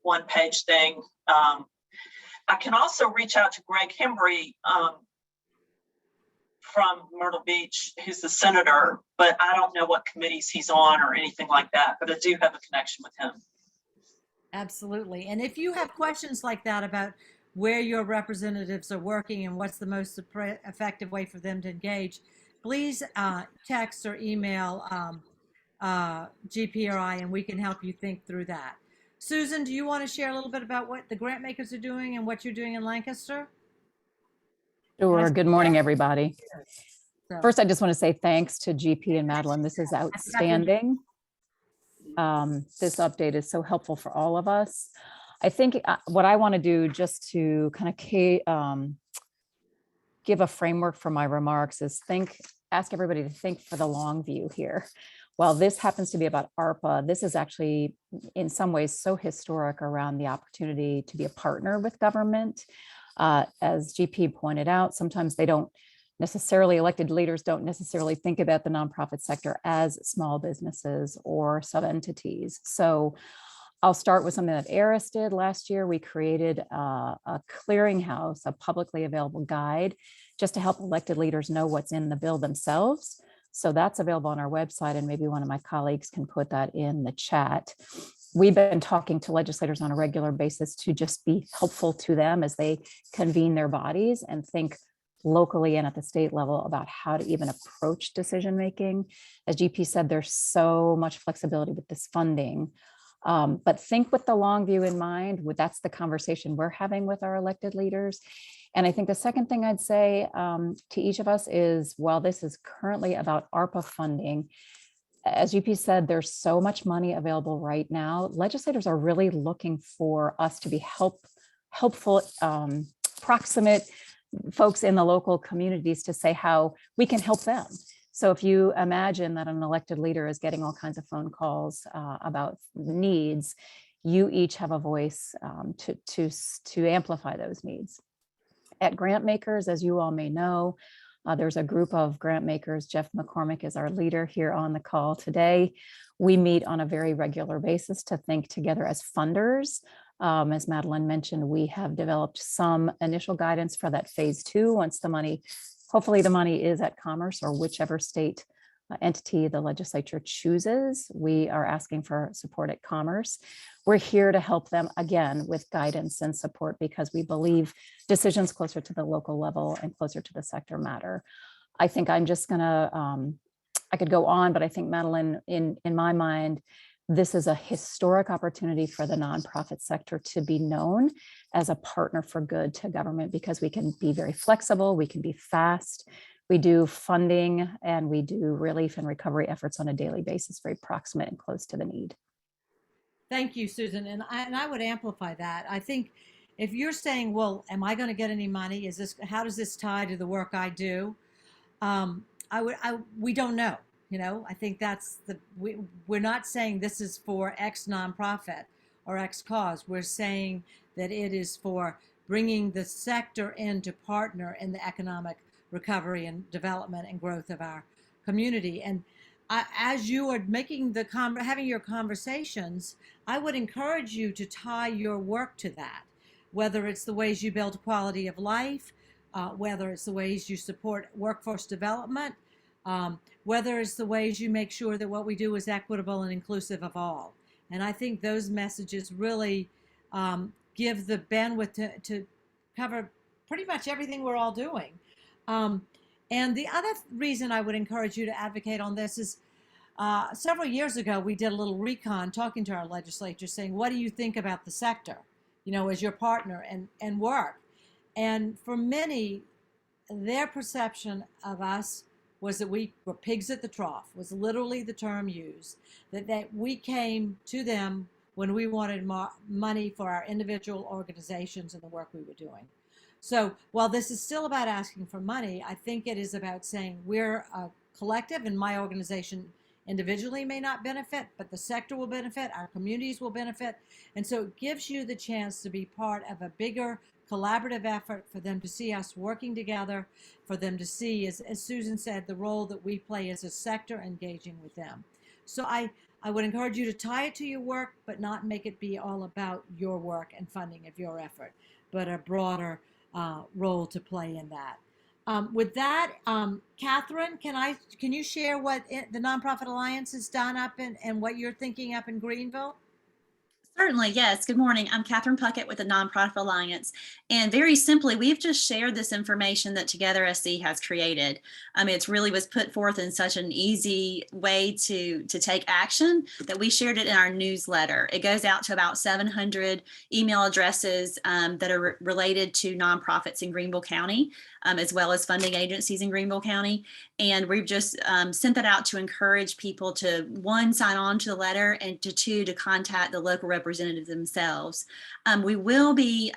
one-page thing. I can also reach out to Greg Hembry from Myrtle Beach, who's the senator, but I don't know what committees he's on or anything like that, but I do have a connection with him. Absolutely. And if you have questions like that about where your representatives are working and what's the most effective way for them to engage, please text or email GP or I, and we can help you think through that. Susan, do you want to share a little bit about what the grant makers are doing and what you're doing in Lancaster? Sure. Good morning, everybody. First, I just want to say thanks to GP and Madeline. This is outstanding. This update is so helpful for all of us. I think what I want to do just to kind of give a framework for my remarks is ask everybody to think for the long view here. While this happens to be about ARPA, this is actually in some ways so historic around the opportunity to be a partner with government. As GP pointed out, sometimes elected leaders don't necessarily think about the nonprofit sector as small businesses or sub-entities. So I'll start with something that ARIS did last year. We created a clearinghouse, a publicly available guide, just to help elected leaders know what's in the bill themselves. So that's available on our website, and maybe one of my colleagues can put that in the chat. We've been talking to legislators on a regular basis to just be helpful to them as they convene their bodies and think locally and at the state level about how to even approach decision making. As GP said, there's so much flexibility with this funding, but think with the long view in mind. That's the conversation we're having with our elected leaders. And I think the second thing I'd say to each of us is, while this is currently about ARPA funding, as GP said, there's so much money available right now. Legislators are really looking for us to be helpful, proximate folks in the local communities to say how we can help them. So if you imagine that an elected leader is getting all kinds of phone calls about needs, you each have a voice to amplify those needs. At Grant Makers, as you all may know, there's a group of grant makers. Jeff McCormick is our leader here on the call today. We meet on a very regular basis to think together as funders. As Madeline mentioned, we have developed some initial guidance for that phase 2 once hopefully the money is at Commerce or whichever state entity the legislature chooses. We are asking for support at Commerce. We're here to help them again with guidance and support because we believe decisions closer to the local level and closer to the sector matter. I think I'm just going to I could go on, but I think Madeline, in my mind, this is a historic opportunity for the nonprofit sector to be known as a partner for good to government, because we can be very flexible, we can be fast, we do funding, and we do relief and recovery efforts on a daily basis, very proximate and close to the need. Thank you, Susan. And I would amplify that. I think if you're saying, well, am I going to get any money? How does this tie to the work I do? We don't know. You know, I think we're not saying this is for X nonprofit or X cause. We're saying that it is for bringing the sector in to partner in the economic recovery and development and growth of our community. And as you are having your conversations, I would encourage you to tie your work to that, whether it's the ways you build quality of life, whether it's the ways you support workforce development, whether it's the ways you make sure that what we do is equitable and inclusive of all. And I think those messages really give the bandwidth to cover pretty much everything we're all doing. And the other reason I would encourage you to advocate on this is several years ago, we did a little recon talking to our legislators saying, what do you think about the sector, you know, as your partner and work? And for many, their perception of us was that we were pigs at the trough, was literally the term used, that we came to them when we wanted money for our individual organizations and the work we were doing. So while this is still about asking for money, I think it is about saying we're a collective, and my organization individually may not benefit, but the sector will benefit, our communities will benefit. And so it gives you the chance to be part of a bigger collaborative effort for them to see us working together, for them to see, as Susan said, the role that we play as a sector engaging with them. So I would encourage you to tie it to your work, but not make it be all about your work and funding of your effort, but a broader role to play in that. With that, Catherine, can you share what the Nonprofit Alliance has done up and what you're thinking up in Greenville? Certainly, yes. Good morning. I'm Catherine Puckett with the Nonprofit Alliance. And very simply, we've just shared this information that Together SC has created. It really was put forth in such an easy way to take action that we shared it in our newsletter. It goes out to about 700 email addresses that are related to nonprofits in Greenville County, as well as funding agencies in Greenville County. And we've just sent that out to encourage people to, one, sign on to the letter, and to two, to contact the local representatives themselves. We will be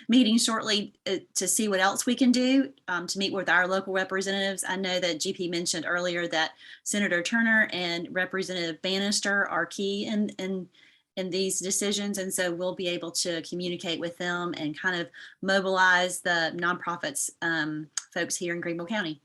meeting shortly to see what else we can do to meet with our local representatives. I know that GP mentioned earlier that Senator Turner and Representative Bannister are key in these decisions. And so we'll be able to communicate with them and kind of mobilize the nonprofits folks here in Greenville County.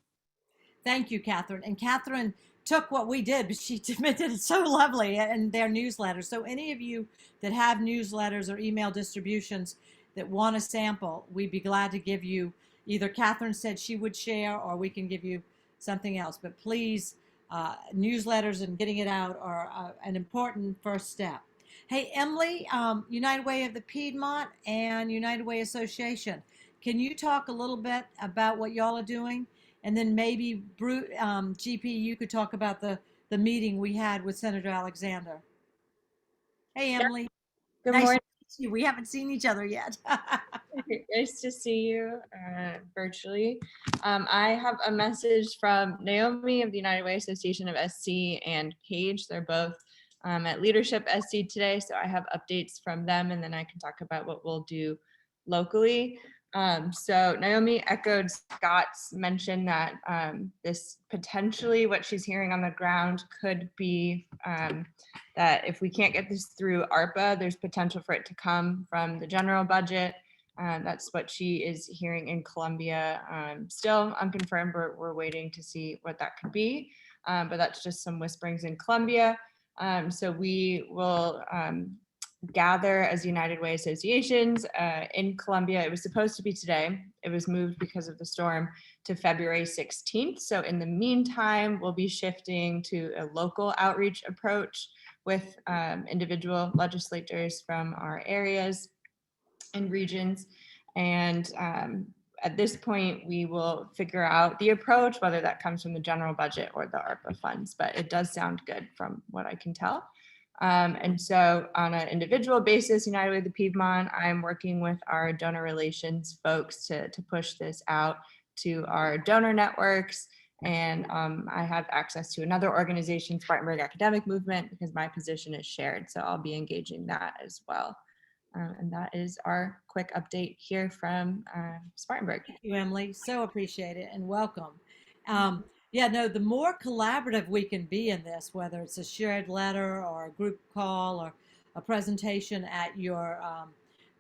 Thank you, Catherine. And Catherine took what we did, but she did it so lovely in their newsletter. So any of you that have newsletters or email distributions that want a sample, we'd be glad to give you, either Catherine said she would share, or we can give you something else. But please, newsletters and getting it out are an important first step. Hey, Emily, United Way of the Piedmont and United Way Association, can you talk a little bit about what y'all are doing? And then maybe, GP, you could talk about the meeting we had with Senator Alexander. Hey, Emily. Good Nice morning. to meet you. We haven't seen each other yet. Nice to see you virtually. I have a message from Naomi of the United Way Association of SC and Paige. They're both at Leadership SC today, so I have updates from them, and then I can talk about what we'll do locally. So Naomi echoed Scott's mention that this potentially, what she's hearing on the ground, could be that if we can't get this through ARPA, there's potential for it to come from the general budget. That's what she is hearing in Columbia. Still unconfirmed, we're waiting to see what that could be, but that's just some whisperings in Columbia. So we will gather as United Way associations in Columbia. It was supposed to be today. It was moved because of the storm to February 16th. So in the meantime, we'll be shifting to a local outreach approach with individual legislators from our areas and regions. And at this point, we will figure out the approach, whether that comes from the general budget or the ARPA funds, but it does sound good from what I can tell. And so on an individual basis, United Way of the Piedmont, I'm working with our donor relations folks to push this out to our donor networks. And I have access to another organization, Spartanburg Academic Movement, because my position is shared. So I'll be engaging that as well. And that is our quick update here from Spartanburg. Thank you, Emily. So appreciate it and welcome. Yeah, no, the more collaborative we can be in this, whether it's a shared letter or a group call or a presentation at your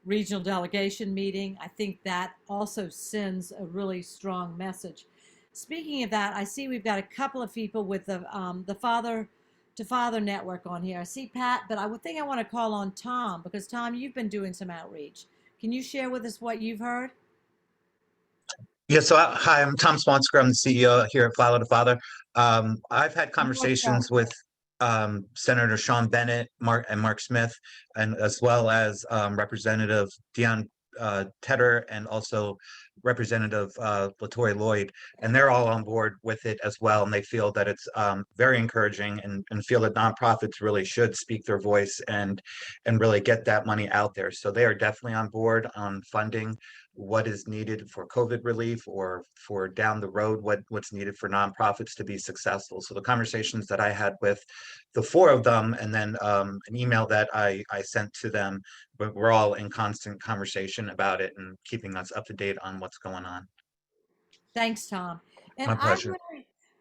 regional delegation meeting, I think that also sends a really strong message. Speaking of that, I see we've got a couple of people with the Father to Father network on here. I see Pat, but I would think I want to call on Tom, because Tom, you've been doing some outreach. Can you share with us what you've heard? Yeah, so hi, I'm Tom Swansker. I'm the CEO here at Father to Father. I've had conversations with Senator Sean Bennett, Mark Smith, and as well as Representative Dion Tedder and also Representative Latoya Lloyd, and they're all on board with it as well. And they feel that it's very encouraging and feel that nonprofits really should speak their voice and really get that money out there. So they are definitely on board on funding what is needed for COVID relief or for down the road, what's needed for nonprofits to be successful. So the conversations that I had with the four of them, and then an email that I sent to them, but we're all in constant conversation about it and keeping us up to date on what's going on. Thanks, Tom. And My pleasure.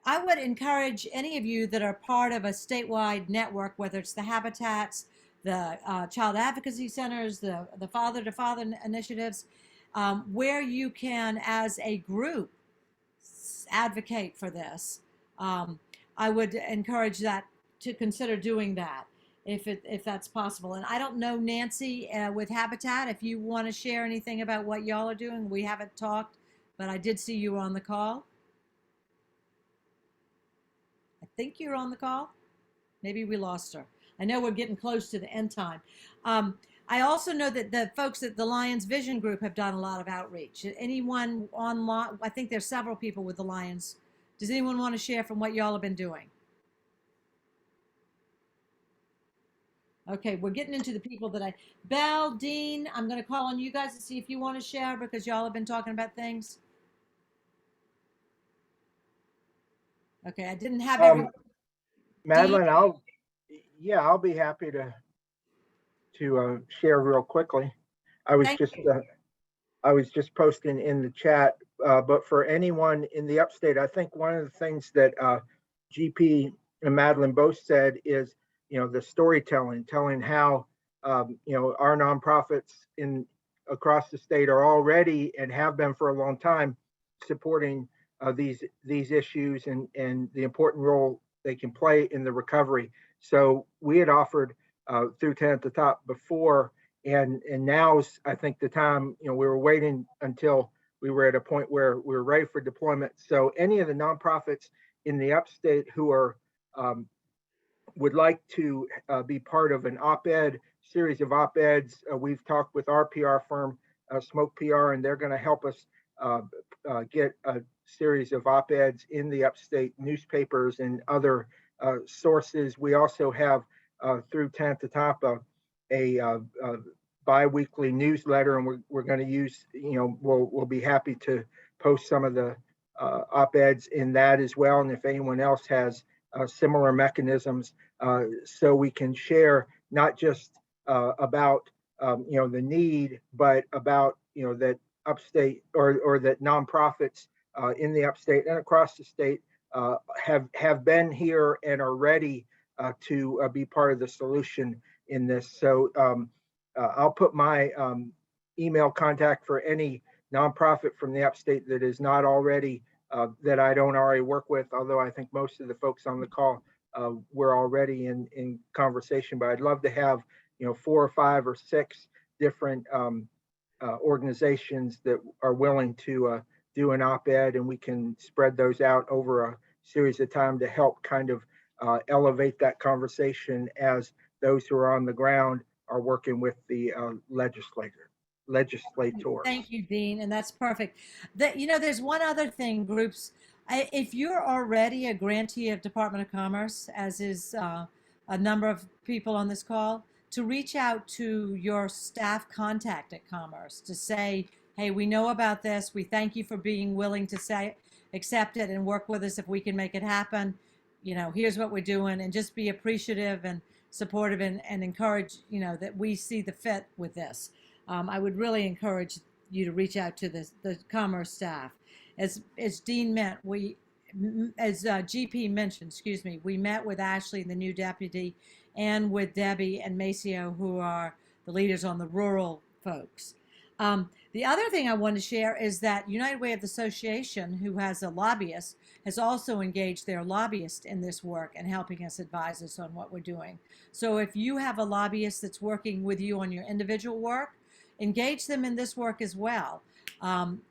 I would encourage any of you that are part of a statewide network, whether it's the Habitats, the Child Advocacy Centers, the Father to Father initiatives, where you can, as a group, advocate for this. I would encourage that to consider doing that if that's possible. And I don't know, Nancy, with Habitat, if you want to share anything about what y'all are doing. We haven't talked, but I did see you on the call. I think you're on the call. Maybe we lost her. I know we're getting close to the end time. I also know that the folks at the Lions Vision Group have done a lot of outreach. Anyone online? I think there's several people with the Lions. Does anyone want to share from what y'all have been doing? Okay, we're getting into the people that Belle, Dean, I'm going to call on you guys to see if you want to share, because y'all have been talking about things. Okay, I didn't have everyone. Madeline, I'll be happy to share real quickly. I was just posting in the chat, but for anyone in the upstate, I think one of the things that GP and Madeline both said is, the storytelling, telling how our nonprofits across the state are already and have been for a long time supporting these issues and the important role they can play in the recovery. So we had offered through 10 at the Top before, and now's, I think, the time. We were waiting until we were at a point where we were ready for deployment. So any of the nonprofits in the upstate who are would like to be part of an op-ed series of op-eds, we've talked with our PR firm, Smoke PR, and they're going to help us get a series of op-eds in the upstate newspapers and other sources. We also have through 10 at the Top a bi-weekly newsletter, and we're going to use, we'll be happy to post some of the op-eds in that as well. And if anyone else has similar mechanisms, so we can share not just about the need, but about that upstate or that nonprofits in the upstate and across the state have been here and are ready to be part of the solution in this. So I'll put my email contact for any nonprofit from the upstate that is not already that I don't already work with, although I think most of the folks on the call we're already in conversation. But I'd love to have 4 or 5 or 6 different organizations that are willing to do an op-ed, and we can spread those out over a series of time to help kind of elevate that conversation as those who are on the ground are working with the legislators. Thank you, Dean, and that's perfect. There's one other thing, groups. If you're already a grantee of Department of Commerce, as is a number of people on this call, to reach out to your staff contact at Commerce to say, hey, we know about this. We thank you for being willing to accept it and work with us if we can make it happen. Here's what we're doing, and just be appreciative and supportive and encourage, that we see the fit with this. I would really encourage you to reach out to the Commerce staff. As Dean meant, as GP mentioned, we met with Ashley, the new deputy, and with Debbie and Maceo, who are the leaders on the rural folks. The other thing I want to share is that United Way of the Association, who has a lobbyist, has also engaged their lobbyist in this work and helping us advise us on what we're doing. So if you have a lobbyist that's working with you on your individual work, engage them in this work as well,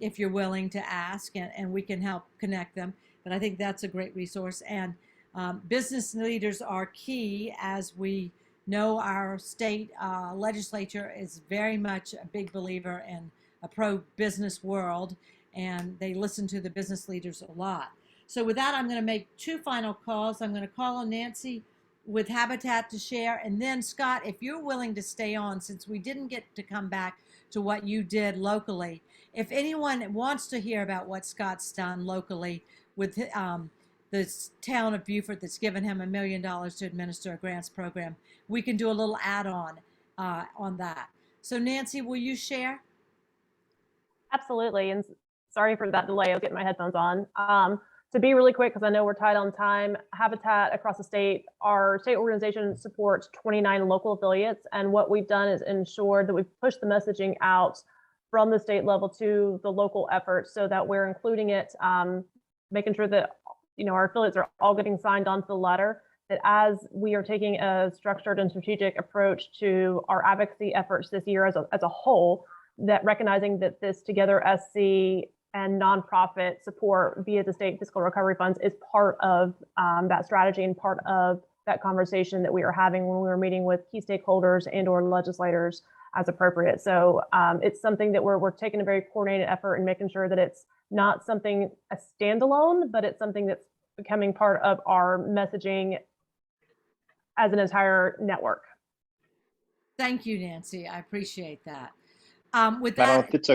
if you're willing to ask, and we can help connect them. But I think that's a great resource. And business leaders are key. As we know, our state legislature is very much a big believer in a pro-business world, and they listen to the business leaders a lot. So with that, I'm going to make two final calls. I'm going to call on Nancy with Habitat to share, and then Scott, if you're willing to stay on, since we didn't get to come back to what you did locally, if anyone wants to hear about what Scott's done locally with the town of Beaufort that's given him $1 million to administer a grants program, we can do a little add-on on that. So Nancy, will you share? Absolutely, and sorry for that delay. I was getting my headphones on. To be really quick, because I know we're tight on time, Habitat across the state, our state organization supports 29 local affiliates, and what we've done is ensured that we've pushed the messaging out from the state level to the local efforts so that we're including it, making sure that our affiliates are all getting signed onto the letter, that as we are taking a structured and strategic approach to our advocacy efforts this year as a whole, that recognizing that this Together SC and nonprofit support via the state fiscal recovery funds is part of that strategy and part of that conversation that we are having when we were meeting with key stakeholders and or legislators as appropriate. So it's something that we're taking a very coordinated effort and making sure that it's not something a standalone, but it's something that's becoming part of our messaging as an entire network. Thank you, Nancy. I appreciate that. With that, it's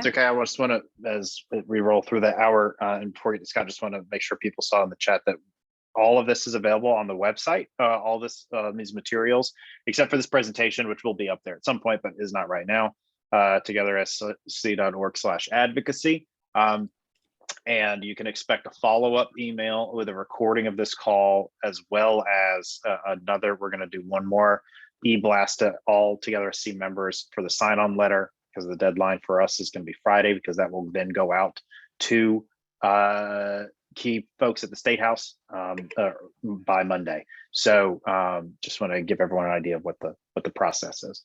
okay. I just want to, as we roll through the hour, and before we get to Scott, just want to make sure people saw in the chat that all of this is available on the website, all this, these materials, except for this presentation, which will be up there at some point, but is not right now, togethersc.org/advocacy. And you can expect a follow-up email with a recording of this call, as well as another, we're going to do one more e-blast to all Together SC members for the sign-on letter, because the deadline for us is going to be Friday, because that will then go out to key folks at the State House by Monday. So just want to give everyone an idea of what the process is.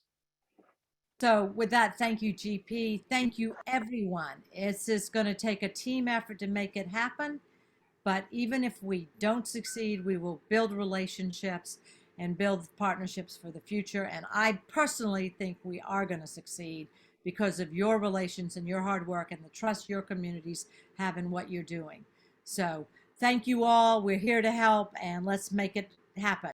So with that, thank you, GP. Thank you, everyone. It's just going to take a team effort to make it happen. But even if we don't succeed, we will build relationships and build partnerships for the future. And I personally think we are going to succeed because of your relations and your hard work and the trust your communities have in what you're doing. So thank you all. We're here to help, and let's make it happen.